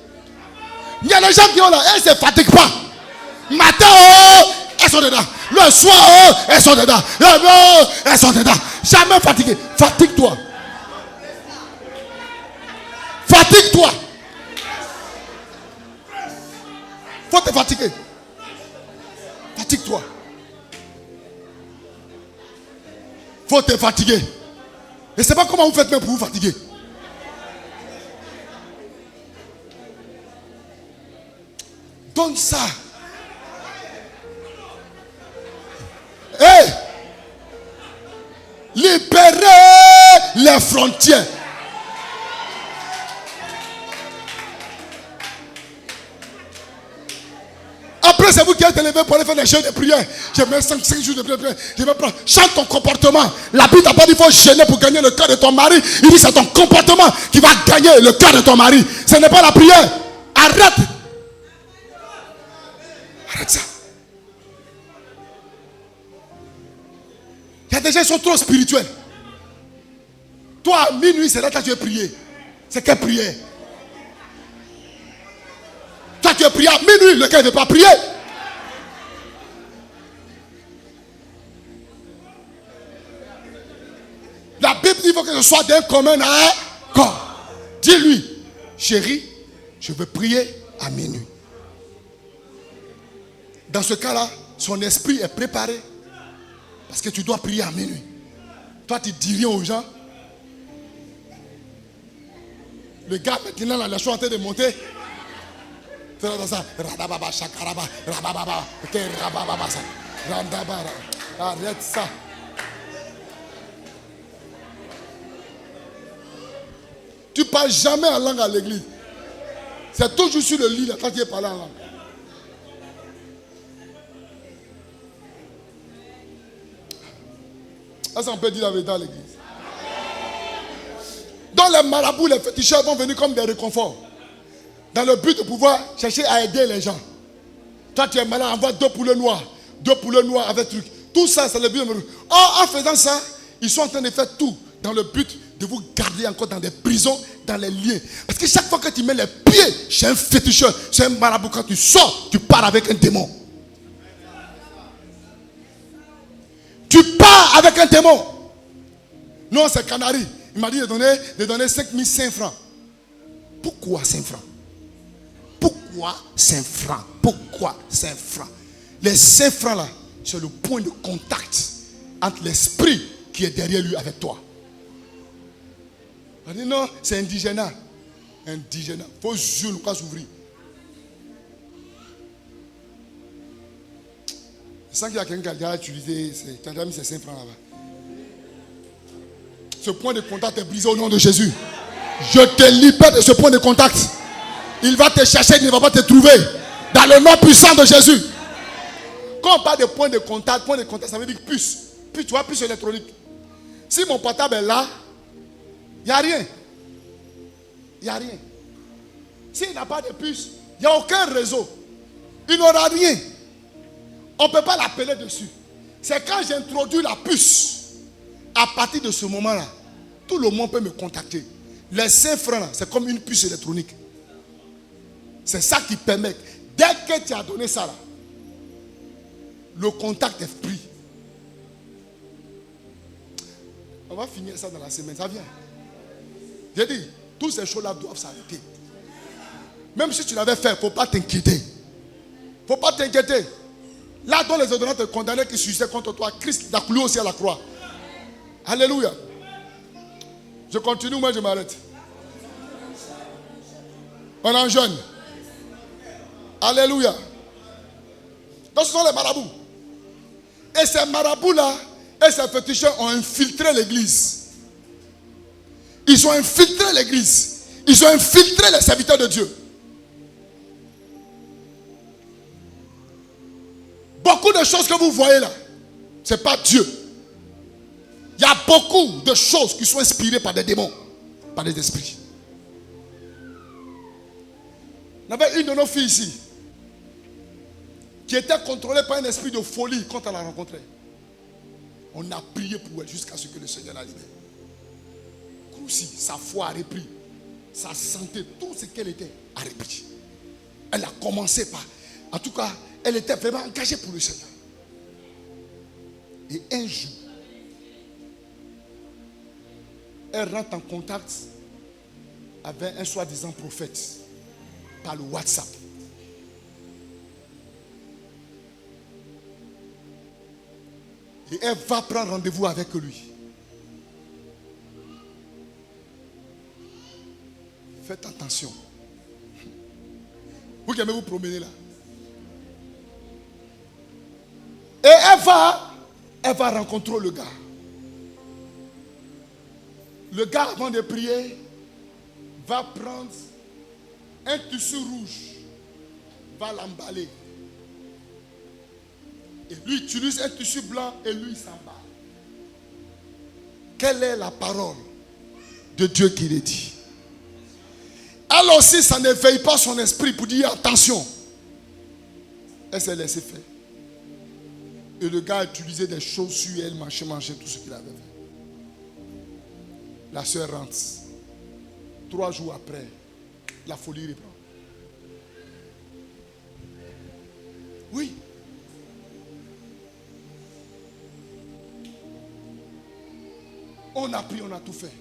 Il y a des gens qui ont là, elles ne se fatiguent pas. Matin, elles sont dedans. Le soir, elles sont dedans. Elles sont dedans. Jamais fatiguées. Fatigue-toi. Fatigue-toi. Faut te fatiguer. Fatigue-toi. Faut te fatiguer. Et c'est pas comment vous faites même pour vous fatiguer. Donne ça. Hey! Libérez les frontières. Après, c'est vous qui êtes élevé pour aller faire des jeûnes de prière. Je mets 5 jours de prière. Je vais prendre. Change ton comportement. La Bible n'a pas dit qu'il faut gêner pour gagner le cœur de ton mari. Il dit que c'est ton comportement qui va gagner le cœur de ton mari. Ce n'est pas la prière. Arrête. Arrête ça. Il y a des gens qui sont trop spirituels. Toi, à minuit, c'est là que tu veux prier. C'est quelle prière? Toi, tu veux prier à minuit, le gars ne veut pas prier. La Bible dit qu'il faut que ce soit d'un commun accord. Dis-lui, chérie, je veux prier à minuit. Dans ce cas-là, son esprit est préparé. Parce que tu dois prier à minuit. Toi, tu dis rien aux gens. Le gars, maintenant, la choses en train de monter. Arrête ça. Tu parles jamais en langue à l'église. C'est toujours sur le lit là, quand tu es parlé en langue. Est-ce qu'on peut dire la vérité à l'église? Donc les marabouts, les féticheurs vont venir comme des réconforts. Dans le but de pouvoir chercher à aider les gens. Toi tu es malade, envoie 2 poulets noirs. 2 poulets noirs avec truc. Tout ça, c'est le but. En faisant ça, ils sont en train de faire tout dans le but de vous garder encore dans des prisons, dans les liens. Parce que chaque fois que tu mets les pieds chez un féticheur, chez un marabout, quand tu sors, tu pars avec un démon. Tu pars avec un démon. Non, c'est Canary. Il m'a dit de donner 5500 francs. Pourquoi 5 francs? Pourquoi 5 francs? Pourquoi 5 francs? Les 5 francs là, c'est le point de contact entre l'esprit qui est derrière lui avec toi. Il m'a dit non, c'est indigénat. Indigénat. Il faut juste ne pas s'ouvrir. Je sens qu'il y a quelqu'un qui a déjà utilisé, tu as déjà mis ces 5 francs là-bas. Ce point de contact est brisé au nom de Jésus. Je te libère de ce point de contact. Il va te chercher, il ne va pas te trouver. Dans le nom puissant de Jésus. Quand on parle de point de contact, ça veut dire puce. Puis tu vois, puce électronique. Si mon portable est là, il n'y a rien. Il n'y a rien. S'il n'a pas de puce, il n'y a aucun réseau. Il n'aura rien. On ne peut pas l'appeler dessus. C'est quand j'introduis la puce. À partir de ce moment-là, tout le monde peut me contacter. Les 5 francs, là, c'est comme une puce électronique. C'est ça qui permet. Dès que tu as donné ça, là, le contact est pris. On va finir ça dans la semaine. Ça vient. J'ai dit, toutes ces choses-là doivent s'arrêter. Même si tu l'avais fait, il ne faut pas t'inquiéter. Il ne faut pas t'inquiéter. Là, dont les ordonnances te condamnaient qui suscitaient contre toi, Christ l'a cloué aussi à la croix. Alléluia. Je continue, moi je m'arrête. On en jeûne. Alléluia. Donc ce sont les marabouts. Et ces marabouts-là et ces féticheurs ont infiltré l'église. Ils ont infiltré l'église. Ils ont infiltré les serviteurs de Dieu. Beaucoup de choses que vous voyez là, ce n'est pas Dieu. Il y a beaucoup de choses qui sont inspirées par des démons, par des esprits. Il y avait une de nos filles ici qui était contrôlée par un esprit de folie quand on l'a rencontrée. On a prié pour elle jusqu'à ce que le Seigneur la libère. Aussi, sa foi a repris, sa santé, tout ce qu'elle était a repris. Elle a commencé par, en tout cas, elle était vraiment engagée pour le Seigneur. Et un jour, elle rentre en contact avec un soi-disant prophète par le WhatsApp. Et elle va prendre rendez-vous avec lui. Faites attention. Vous qui aimez vous promener là. Et elle va rencontrer le gars. Le gars, avant de prier, va prendre un tissu rouge, va l'emballer, Et lui utilise un tissu blanc et lui s'en bat. Quelle est la parole de Dieu qui le dit? Elle aussi, ça n'éveille pas son esprit pour dire attention. Elle s'est laissée faire. Et le gars a utilisé des choses sur elle, manger tout ce qu'il avait fait. La soeur rentre. 3 jours après, la folie reprend. Oui. On a pris, on a tout fait.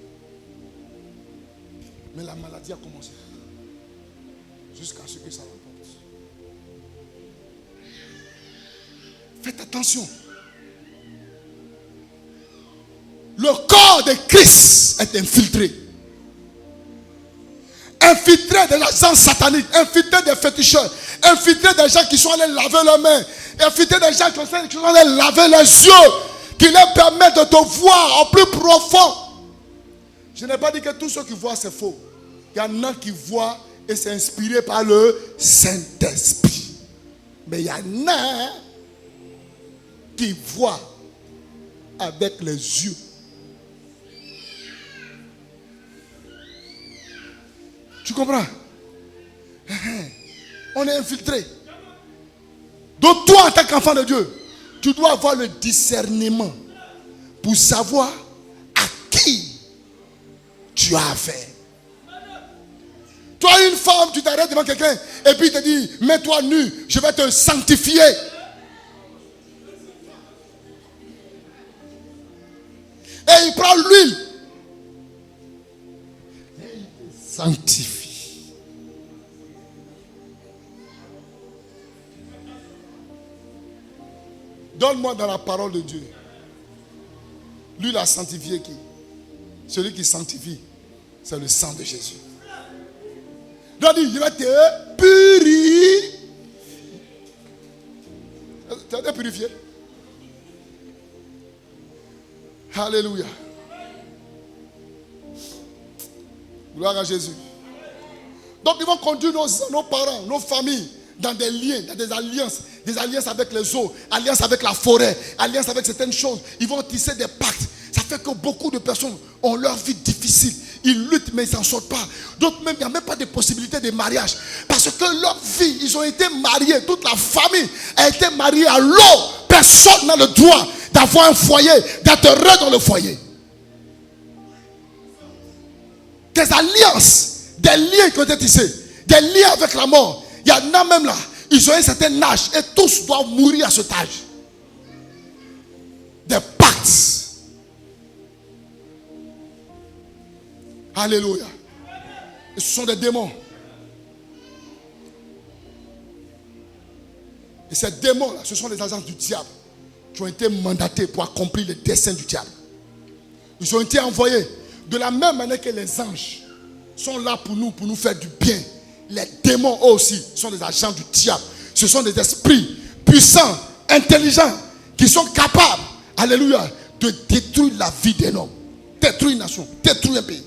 Mais la maladie a commencé. Jusqu'à ce que ça rapporte. Faites attention. Le corps de Christ est infiltré. Infiltré de l'agent satanique, infiltré des féticheurs, infiltré des gens qui sont allés laver leurs mains, infiltré des gens qui sont allés laver les yeux, qui leur permettent de te voir en plus profond. Je n'ai pas dit que tous ceux qui voient c'est faux. Il y en a qui voient et c'est inspiré par le Saint-Esprit. Mais il y en a qui voient avec les yeux. Tu comprends? On est infiltré. Donc toi, en tant qu'enfant de Dieu, tu dois avoir le discernement pour savoir à qui tu as affaire. Toi, une femme, tu t'arrêtes devant quelqu'un et puis il te dit, mets-toi nu, je vais te sanctifier. Et il prend l'huile. Et il te sanctifie. Donne-moi dans la parole de Dieu. Lui, il a sanctifié qui? Celui qui sanctifie, c'est le sang de Jésus. Donc, il va te purifier. Tu as été purifié? Alléluia. Gloire à Jésus. Donc, ils vont conduire nos parents, nos familles dans des liens, dans des alliances avec les eaux, alliances avec la forêt, alliances avec certaines choses. Ils vont tisser des pactes. Ça fait que beaucoup de personnes ont leur vie difficile. Ils luttent, mais ils ne s'en sortent pas. D'autres même, il n'y a même pas de possibilité de mariage. Parce que leur vie, ils ont été mariés. Toute la famille a été mariée à l'eau. Personne n'a le droit d'avoir un foyer, d'être heureux dans le foyer. Des alliances, des liens qui ont été tissés, des liens avec la mort. Il y en a même là, ils ont un certain âge et tous doivent mourir à cet âge. Des pactes. Alléluia. Et ce sont des démons. Et ces démons-là, ce sont les agents du diable qui ont été mandatés pour accomplir les desseins du diable. Ils ont été envoyés de la même manière que les anges sont là pour nous faire du bien. Les démons eux aussi sont des agents du diable. Ce sont des esprits puissants, intelligents, qui sont capables, alléluia, de détruire la vie d'un homme, détruire une nation, détruire un pays.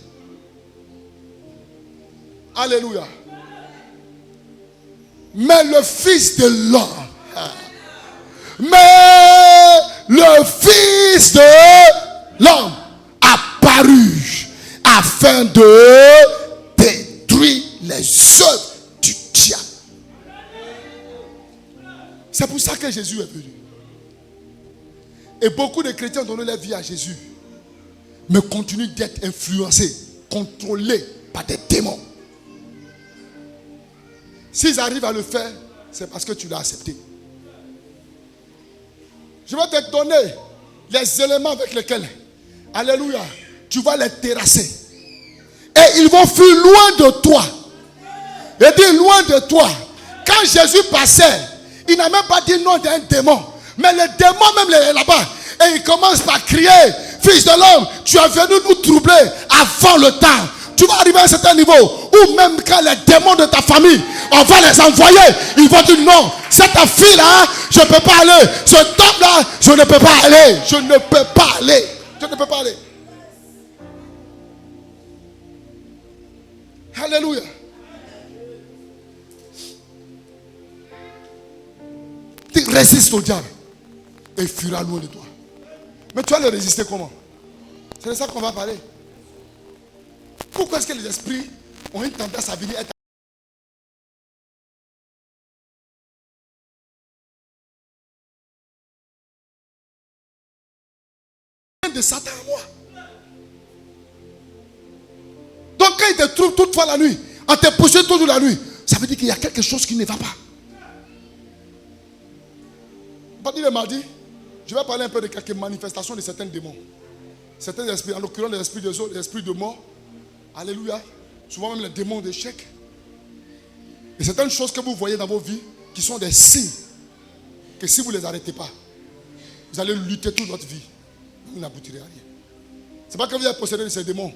Alléluia. Mais le Fils de l'homme, apparut afin de détruire les œuvres du diable. C'est pour ça que Jésus est venu. Et beaucoup de chrétiens ont donné leur vie à Jésus, mais continuent d'être influencés, contrôlés par des démons. S'ils arrivent à le faire, c'est parce que tu l'as accepté. Je vais te donner les éléments avec lesquels, alléluia, tu vas les terrasser. Et ils vont fuir loin de toi. Et dire loin de toi. Quand Jésus passait, il n'a même pas dit non d'un démon. Mais le démon même là-bas. Et il commence par crier, Fils de l'homme, tu es venu nous troubler avant le temps. Tu vas arriver à un certain niveau où même quand les démons de ta famille, on va les envoyer. Ils vont dire non, cette fille-là, je ne peux pas aller. Ce homme-là, je ne peux pas aller. Je ne peux pas aller. Je ne peux pas aller. Alléluia. Tu résistes au diable. et fuira loin de toi. Mais tu vas le résister comment? C'est de ça qu'on va parler. Pourquoi est-ce que les esprits ont une tendance à venir être de Satan à moi? Donc quand il te trouve toutefois la nuit, en te poussant toujours la nuit, ça veut dire qu'il y a quelque chose qui ne va pas. À partir de mardi, je vais parler un peu de quelques manifestations de certains démons. Certains esprits, en l'occurrence les esprits des autres, les esprits de mort. Alléluia. Souvent même les démons d'échec. Et certaines choses que vous voyez dans vos vies qui sont des signes que si vous ne les arrêtez pas, vous allez lutter toute votre vie. Vous n'aboutirez à rien. Ce n'est pas que vous êtes possédé de ces démons.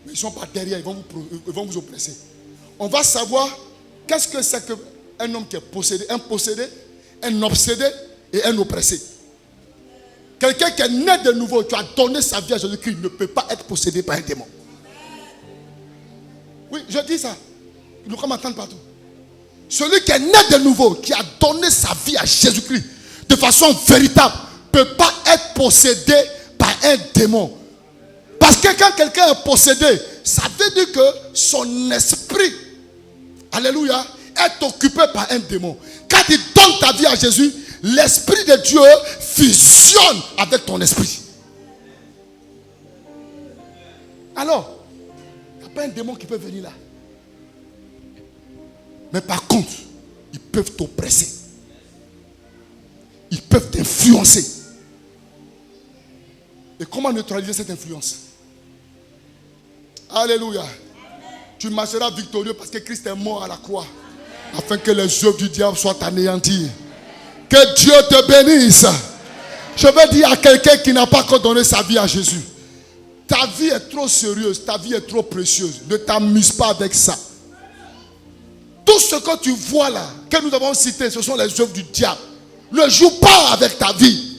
Mais ils ne sont pas derrière, ils vont vous oppresser. On va savoir qu'est-ce que c'est qu'un homme qui est possédé, un obsédé et un oppressé. Quelqu'un qui est né de nouveau, qui a donné sa vie à Jésus-Christ, ne peut pas être possédé par un démon. Oui, je dis ça. Nous pouvons m'entendre partout. Celui qui est né de nouveau, qui a donné sa vie à Jésus-Christ de façon véritable, ne peut pas être possédé par un démon. Parce que quand quelqu'un est possédé, ça veut dire que son esprit, alléluia, est occupé par un démon. Quand il donne ta vie à Jésus, l'esprit de Dieu fusionne avec ton esprit. Alors, il n'y a pas un démon qui peut venir là. Mais par contre, ils peuvent t'oppresser. Ils peuvent t'influencer. Et comment neutraliser cette influence? Alléluia. Tu marcheras victorieux parce que Christ est mort à la croix, afin que les œuvres du diable soient anéanties. Que Dieu te bénisse. Je vais dire à quelqu'un qui n'a pas encore donné sa vie à Jésus: ta vie est trop sérieuse, ta vie est trop précieuse. Ne t'amuse pas avec ça. Tout ce que tu vois là, que nous avons cité, ce sont les œuvres du diable. Ne joue pas avec ta vie.